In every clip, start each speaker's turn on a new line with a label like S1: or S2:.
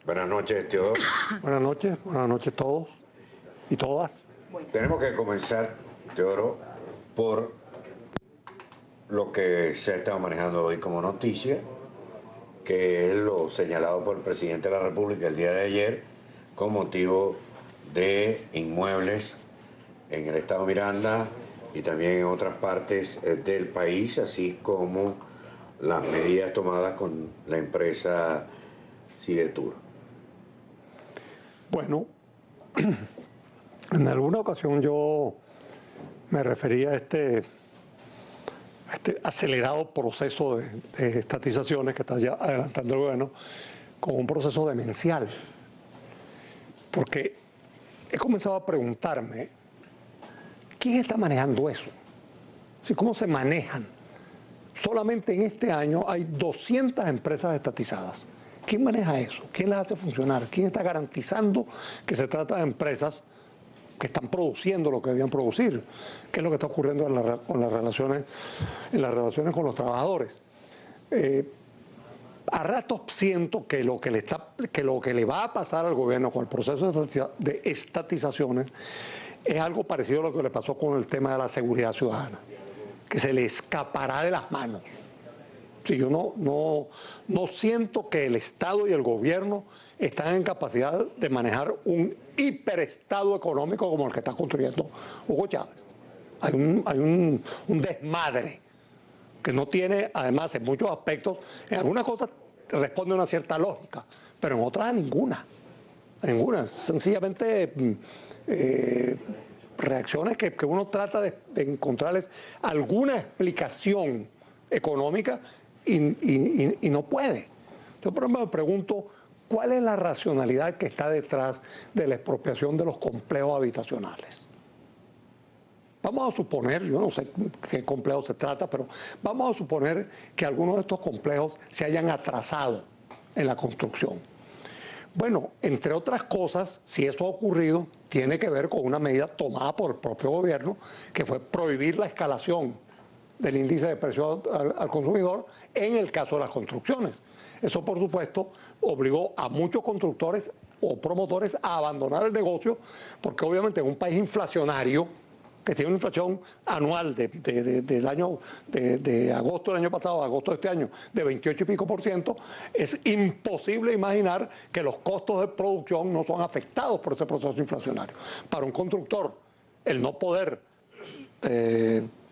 S1: Buenas noches, Teodoro.
S2: Buenas noches todos y todas.
S1: Tenemos que comenzar, Teodoro, por lo que se ha estado manejando hoy como noticia, que es lo señalado por el presidente de la República el día de ayer con motivo de inmuebles en el estado Miranda y también en otras partes del país, así como las medidas tomadas con la empresa Sidetur.
S2: Bueno, en alguna ocasión yo me refería a este acelerado proceso de estatizaciones que está ya adelantando el gobierno como un proceso demencial. Porque he comenzado a preguntarme, ¿quién está manejando eso? ¿Cómo se manejan? Solamente en este año hay 200 empresas estatizadas. ¿Quién maneja eso? ¿Quién las hace funcionar? ¿Quién está garantizando que se trata de empresas que están produciendo lo que debían producir? ¿Qué es lo que está ocurriendo en las relaciones con los trabajadores? A ratos siento que lo que le va a pasar al gobierno con el proceso de estatizaciones es algo parecido a lo que le pasó con el tema de la seguridad ciudadana, que se le escapará de las manos. Sí, yo no siento que el Estado y el gobierno están en capacidad de manejar un hiperestado económico como el que está construyendo Hugo Chávez. Hay un desmadre que no tiene, además, en muchos aspectos, en algunas cosas responde a una cierta lógica, pero en otras a ninguna. Sencillamente reacciones que uno trata de encontrarles alguna explicación económica y no puede. Yo, por ejemplo, me pregunto, ¿cuál es la racionalidad que está detrás de la expropiación de los complejos habitacionales? Vamos a suponer, yo no sé qué complejo se trata, pero vamos a suponer que algunos de estos complejos se hayan atrasado en la construcción. Bueno, entre otras cosas, si eso ha ocurrido, tiene que ver con una medida tomada por el propio gobierno, que fue prohibir la escalación del índice de precio al consumidor en el caso de las construcciones. Eso, por supuesto, obligó a muchos constructores o promotores a abandonar el negocio, porque obviamente en un país inflacionario, que tiene una inflación anual de agosto del año pasado a agosto de este año de 28 y pico %, es imposible imaginar que los costos de producción no son afectados por ese proceso inflacionario. Para un constructor, el no poder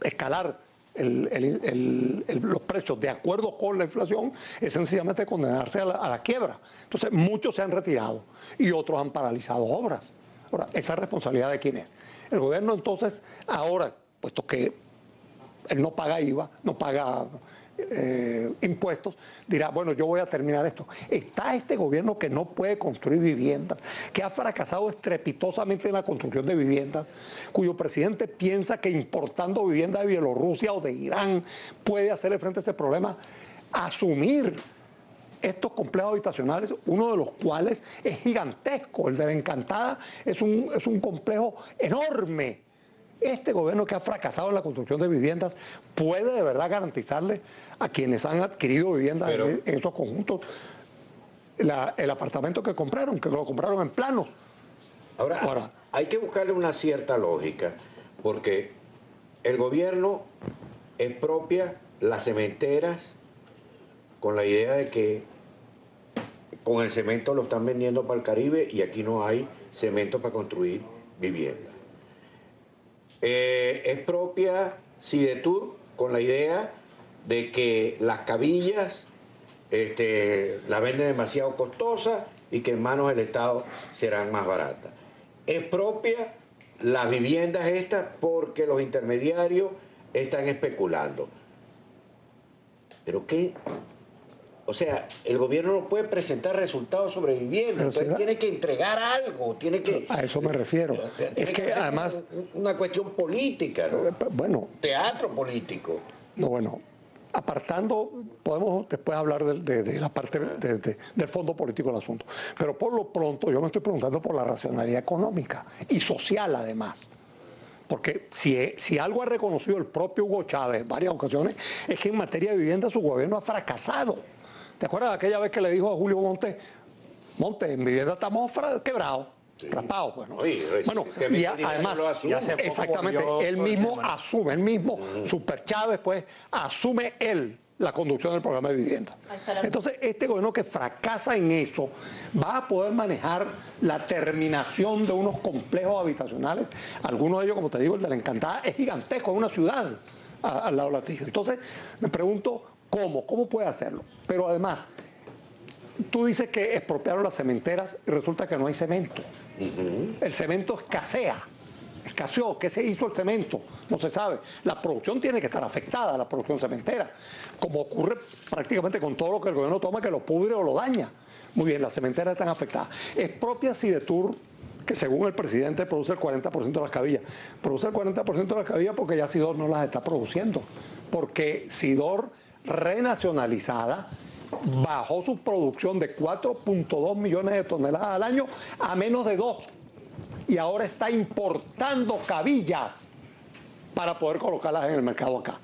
S2: escalar los precios de acuerdo con la inflación es sencillamente condenarse a la quiebra. Entonces, muchos se han retirado y otros han paralizado obras. Ahora, ¿esa responsabilidad de quién es? El gobierno entonces, ahora, puesto que él no paga IVA, no paga impuestos, dirá, bueno, yo voy a terminar esto. Está este gobierno que no puede construir viviendas, que ha fracasado estrepitosamente en la construcción de viviendas, cuyo presidente piensa que importando viviendas de Bielorrusia o de Irán puede hacerle frente a ese problema, asumir estos complejos habitacionales, uno de los cuales es gigantesco. El de La Encantada es un complejo enorme. Este gobierno, que ha fracasado en la construcción de viviendas, puede de verdad garantizarle a quienes han adquirido viviendas en estos conjuntos el apartamento que lo compraron en planos.
S1: Ahora, hay que buscarle una cierta lógica, porque el gobierno expropia las cementeras con la idea de que con el cemento lo están vendiendo para el Caribe y aquí no hay cemento para construir viviendas. Expropia Sidetur con la idea de que las cabillas las venden demasiado costosas y que en manos del Estado serán más baratas. Expropia las viviendas estas porque los intermediarios están especulando. ¿Pero qué? O sea, el gobierno no puede presentar resultados sobre vivienda, entonces tiene que entregar algo, tiene que...
S2: A eso me refiero.
S1: Es que además... Una cuestión política, ¿no?
S2: Bueno...
S1: Teatro político.
S2: No, bueno, apartando, podemos después hablar de la parte del fondo político del asunto. Pero por lo pronto yo me estoy preguntando por la racionalidad económica y social además. Porque si algo ha reconocido el propio Hugo Chávez en varias ocasiones, es que en materia de vivienda su gobierno ha fracasado. ¿Te acuerdas de aquella vez que le dijo a Julio Montes, Monte, en vivienda estamos quebrados.
S1: Sí.
S2: Raspados, pues, ¿no?
S1: Oye,
S2: Bueno,
S1: recientemente
S2: y
S1: el dinero
S2: además,
S1: lo asume.
S2: exactamente, él mismo asume, él mismo, Super Chávez, pues, asume él la conducción del programa de vivienda. Entonces, este gobierno que fracasa en eso va a poder manejar la terminación de unos complejos habitacionales. Algunos de ellos, como te digo, el de La Encantada, es gigantesco, es una ciudad al lado de Latillo. Entonces, me pregunto, ¿cómo puede hacerlo? Pero además, tú dices que expropiaron las cementeras y resulta que no hay cemento. El cemento escaseó. ¿Qué se hizo el cemento? No se sabe. La producción tiene que estar afectada, la producción cementera, como ocurre prácticamente con todo lo que el gobierno toma, que lo pudre o lo daña. Muy bien, las cementeras están afectadas. Expropia Sidetur, que según el presidente produce el 40% de las cabillas. Produce el 40% de las cabillas porque ya Sidor no las está produciendo. Porque Sidor, renacionalizada, bajó su producción de 4.2 millones de toneladas al año a menos de 2. Y ahora está importando cabillas para poder colocarlas en el mercado acá.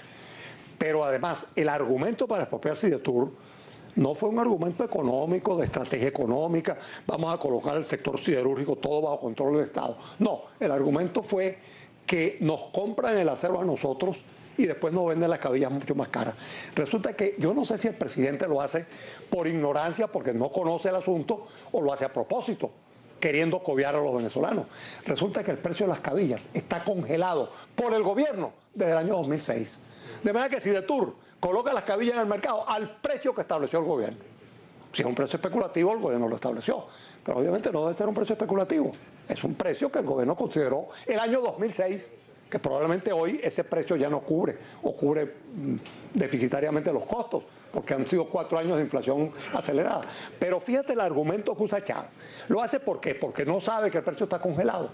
S2: Pero además, el argumento para expropiar Sidetur no fue un argumento económico, de estrategia económica, vamos a colocar el sector siderúrgico todo bajo control del Estado. No, el argumento fue que nos compran el acero a nosotros y después nos venden las cabillas mucho más caras. Resulta que yo no sé si el presidente lo hace por ignorancia, porque no conoce el asunto, o lo hace a propósito, queriendo cobiar a los venezolanos. Resulta que el precio de las cabillas está congelado por el gobierno desde el año 2006. De manera que Sidetur coloca las cabillas en el mercado al precio que estableció el gobierno. Si es un precio especulativo, el gobierno lo estableció. Pero obviamente no debe ser un precio especulativo. Es un precio que el gobierno consideró el año 2006, que probablemente hoy ese precio ya no cubre, o cubre deficitariamente los costos, porque han sido 4 años de inflación acelerada. Pero fíjate el argumento que usa Chávez. ¿Lo hace por qué? Porque no sabe que el precio está congelado.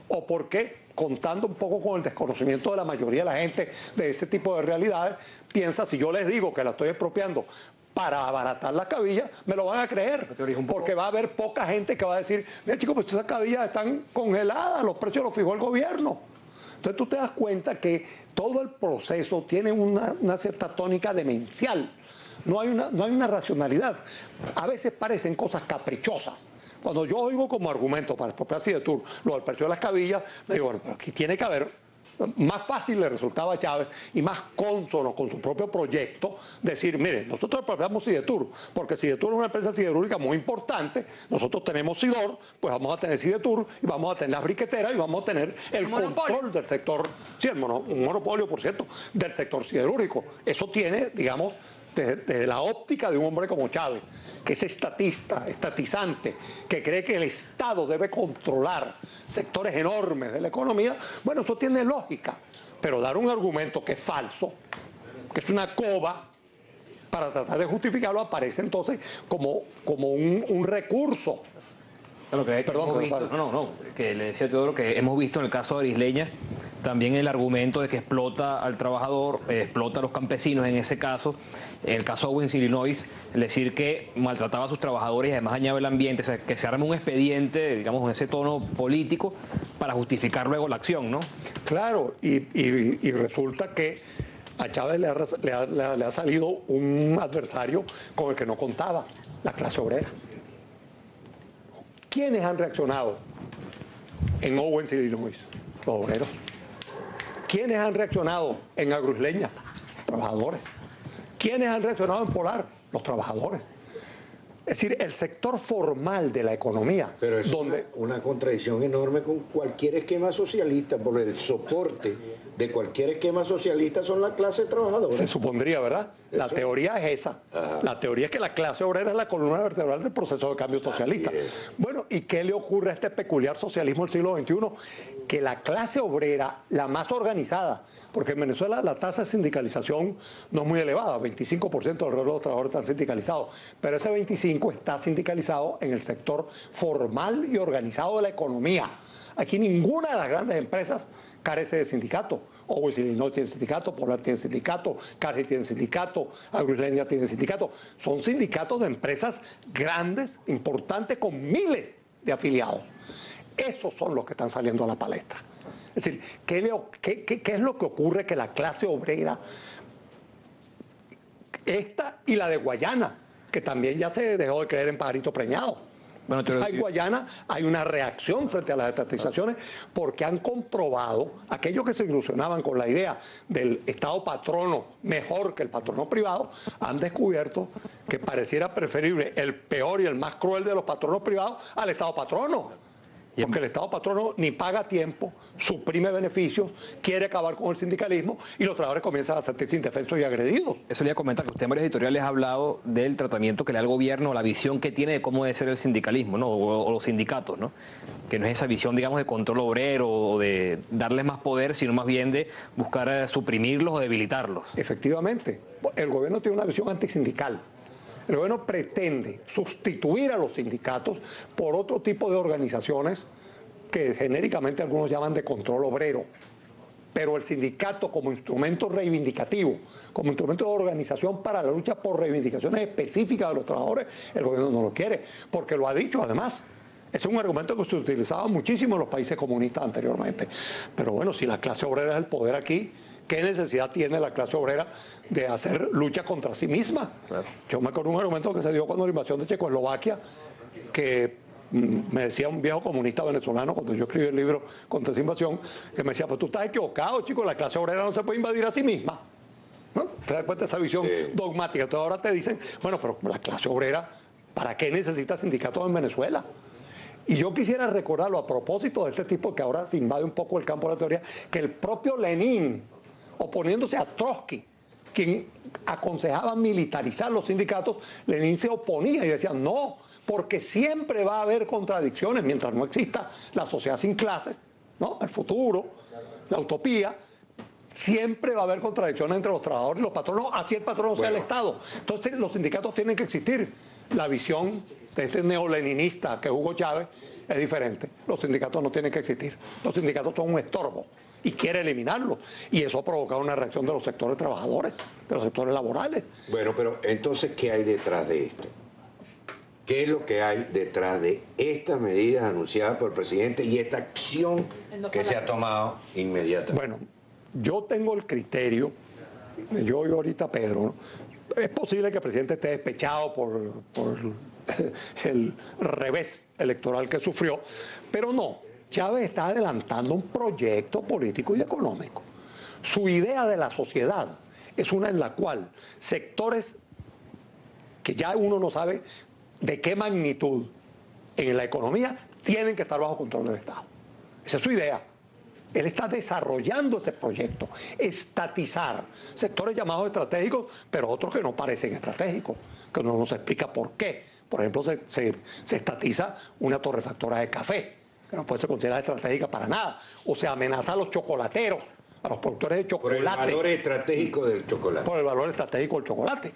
S2: O porque, contando un poco con el desconocimiento de la mayoría de la gente de ese tipo de realidades, piensa, si yo les digo que la estoy expropiando para abaratar las cabillas, me lo van a creer, porque va a haber poca gente que va a decir, mira chicos, pues esas cabillas están congeladas, los precios los fijó el gobierno. Entonces tú te das cuenta que todo el proceso tiene una cierta tónica demencial, no hay una racionalidad, a veces parecen cosas caprichosas. Cuando yo oigo como argumento para expropiar Sidetur lo del precio de las cabillas, me digo, bueno, pero aquí tiene que haber, más fácil le resultaba a Chávez y más cónsono con su propio proyecto, decir, mire, nosotros expropiamos Sidetur, porque Sidetur es una empresa siderúrgica muy importante, nosotros tenemos Sidor, pues vamos a tener Sidetur y vamos a tener las briqueteras y vamos a tener el control del sector, sí, un monopolio, por cierto, del sector siderúrgico. Eso tiene, digamos, desde la óptica de un hombre como Chávez, que es estatizante, que cree que el Estado debe controlar sectores enormes de la economía, bueno, eso tiene lógica, pero dar un argumento que es falso, que es una coba, para tratar de justificarlo, aparece entonces como un recurso.
S3: Lo que hemos visto, que le decía Teodoro que hemos visto en el caso de Arisleña también el argumento de que explota al trabajador, explota a los campesinos en ese caso. En el caso de Owens, Illinois, es decir, que maltrataba a sus trabajadores y además dañaba el ambiente, o sea, que se arme un expediente, digamos, en ese tono político para justificar luego la acción, ¿no?
S2: Claro, y resulta que a Chávez le ha salido un adversario con el que no contaba, la clase obrera. ¿Quiénes han reaccionado en Owens, Illinois? Los obreros. ¿Quiénes han reaccionado en Agroisleña? Los trabajadores. ¿Quiénes han reaccionado en Polar? Los trabajadores. Es decir, el sector formal de la economía.
S1: Pero es una contradicción enorme con cualquier esquema socialista, porque el soporte de cualquier esquema socialista son la clase trabajadora.
S2: Se supondría, ¿verdad? La teoría es esa. Ajá. La teoría es que la clase obrera es la columna vertebral del proceso de cambio socialista. Bueno, ¿y qué le ocurre a este peculiar socialismo del siglo XXI? Que la clase obrera, la más organizada, porque en Venezuela la tasa de sindicalización no es muy elevada, 25% alrededor de los trabajadores están sindicalizados, pero ese 25% está sindicalizado en el sector formal y organizado de la economía. Aquí ninguna de las grandes empresas carece de sindicato. Owens Illinois tiene sindicato, Polar tiene sindicato, Cargill tiene sindicato, Agroisleña tiene sindicato. Son sindicatos de empresas grandes, importantes, con miles de afiliados. Esos son los que están saliendo a la palestra. Es decir, ¿qué es lo que ocurre que la clase obrera, esta y la de Guayana, que también ya se dejó de creer en pajarito preñado. Bueno, en Guayana hay una reacción frente a las estatizaciones porque han comprobado, aquellos que se ilusionaban con la idea del Estado patrono mejor que el patrono privado, han descubierto que pareciera preferible el peor y el más cruel de los patronos privados al Estado patrono. Porque el Estado patrono ni paga a tiempo, suprime beneficios, quiere acabar con el sindicalismo y los trabajadores comienzan a sentirse indefensos y agredidos.
S3: Eso le iba a comentar, que usted en varios editoriales ha hablado del tratamiento que le da el gobierno, la visión que tiene de cómo debe ser el sindicalismo, ¿no? o los sindicatos, ¿no? Que no es esa visión, digamos, de control obrero o de darles más poder, sino más bien de buscar suprimirlos o debilitarlos.
S2: Efectivamente, el gobierno tiene una visión antisindical. El gobierno pretende sustituir a los sindicatos por otro tipo de organizaciones que genéricamente algunos llaman de control obrero. Pero el sindicato como instrumento reivindicativo, como instrumento de organización para la lucha por reivindicaciones específicas de los trabajadores, el gobierno no lo quiere, porque lo ha dicho además. Ese es un argumento que se utilizaba muchísimo en los países comunistas anteriormente. Pero bueno, si la clase obrera es el poder aquí, ¿qué necesidad tiene la clase obrera de hacer lucha contra sí misma? Claro. Yo me acuerdo de un argumento que se dio cuando la invasión de Checoslovaquia, que me decía un viejo comunista venezolano cuando yo escribí el libro contra esa invasión, que me decía, pues tú estás equivocado, chico, la clase obrera no se puede invadir a sí misma. ¿No? Te das cuenta de esa visión dogmática. Entonces ahora te dicen, bueno, pero la clase obrera, ¿para qué necesita sindicatos en Venezuela? Y yo quisiera recordarlo a propósito de este tipo que ahora se invade un poco el campo de la teoría, que el propio Lenin, oponiéndose a Trotsky, quien aconsejaba militarizar los sindicatos, Lenin se oponía y decía no, porque siempre va a haber contradicciones mientras no exista la sociedad sin clases, ¿no? El futuro, la utopía, siempre va a haber contradicciones entre los trabajadores y los patronos, así el patrono sea el Estado. Entonces los sindicatos tienen que existir. La visión de este neoleninista que es Hugo Chávez es diferente. Los sindicatos no tienen que existir. Los sindicatos son un estorbo y quiere eliminarlos. Y eso ha provocado una reacción de los sectores trabajadores, de los sectores laborales.
S1: Bueno, pero entonces, ¿qué hay detrás de esto? ¿Qué es lo que hay detrás de estas medidas anunciadas por el presidente y esta acción que se ha tomado inmediatamente?
S2: Bueno, yo tengo el criterio, yo y ahorita Pedro, ¿no? Es posible que el presidente esté despechado por el revés electoral que sufrió, pero no. Chávez está adelantando un proyecto político y económico. Su idea de la sociedad es una en la cual sectores que ya uno no sabe de qué magnitud en la economía tienen que estar bajo control del Estado. Esa es su idea. Él está desarrollando ese proyecto, estatizar sectores llamados estratégicos, pero otros que no parecen estratégicos, que no nos explica por qué. Por ejemplo, se estatiza una torrefactora de café, que no puede ser considerada estratégica para nada. O se amenaza a los chocolateros, a los productores de chocolate.
S1: Por el valor estratégico del chocolate.
S2: Por el valor estratégico del chocolate.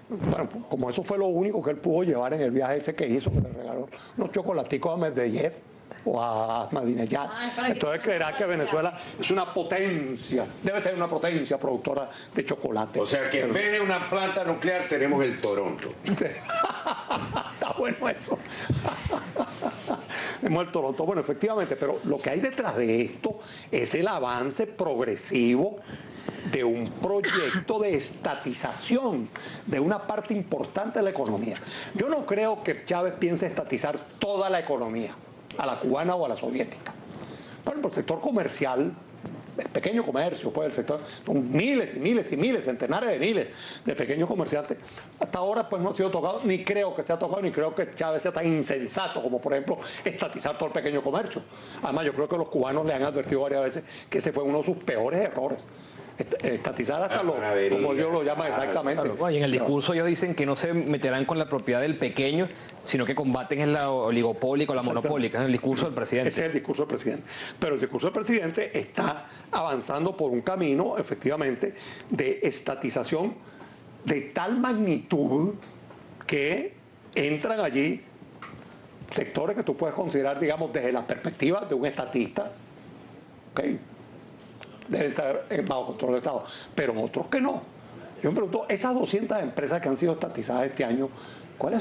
S2: Bueno, como eso fue lo único que él pudo llevar en el viaje ese que hizo, que le regaló unos chocolaticos a Medvedev o a Ahmadinejad. Entonces creerá que Venezuela es una potencia, debe ser una potencia productora de chocolate.
S1: O sea que en vez de una planta nuclear tenemos el Toronto.
S2: Está bueno eso. Tenemos el Toronto. Bueno, efectivamente, pero lo que hay detrás de esto es el avance progresivo de un proyecto de estatización de una parte importante de la economía. Yo no creo que Chávez piense estatizar toda la economía, a la cubana o a la soviética. Bueno, por el sector comercial, el pequeño comercio, pues el sector, son miles y miles y miles, centenares de miles de pequeños comerciantes. Hasta ahora pues no ha sido tocado, ni creo que sea tocado, ni creo que Chávez sea tan insensato como por ejemplo estatizar todo el pequeño comercio. Además yo creo que los cubanos le han advertido varias veces que ese fue uno de sus peores errores. Estatizar hasta lo, como Dios lo llama exactamente.
S3: Claro, y en el discurso ellos dicen que no se meterán con la propiedad del pequeño, sino que combaten en la oligopólica o la monopólica. Es el discurso del presidente.
S2: Ese es el discurso del presidente. Pero el discurso del presidente está avanzando por un camino, efectivamente, de estatización de tal magnitud que entran allí sectores que tú puedes considerar, digamos, desde la perspectiva de un estatista, ¿okay? Debe estar bajo control del Estado, pero otros que no. Yo me pregunto, esas 200 empresas que han sido estatizadas este año,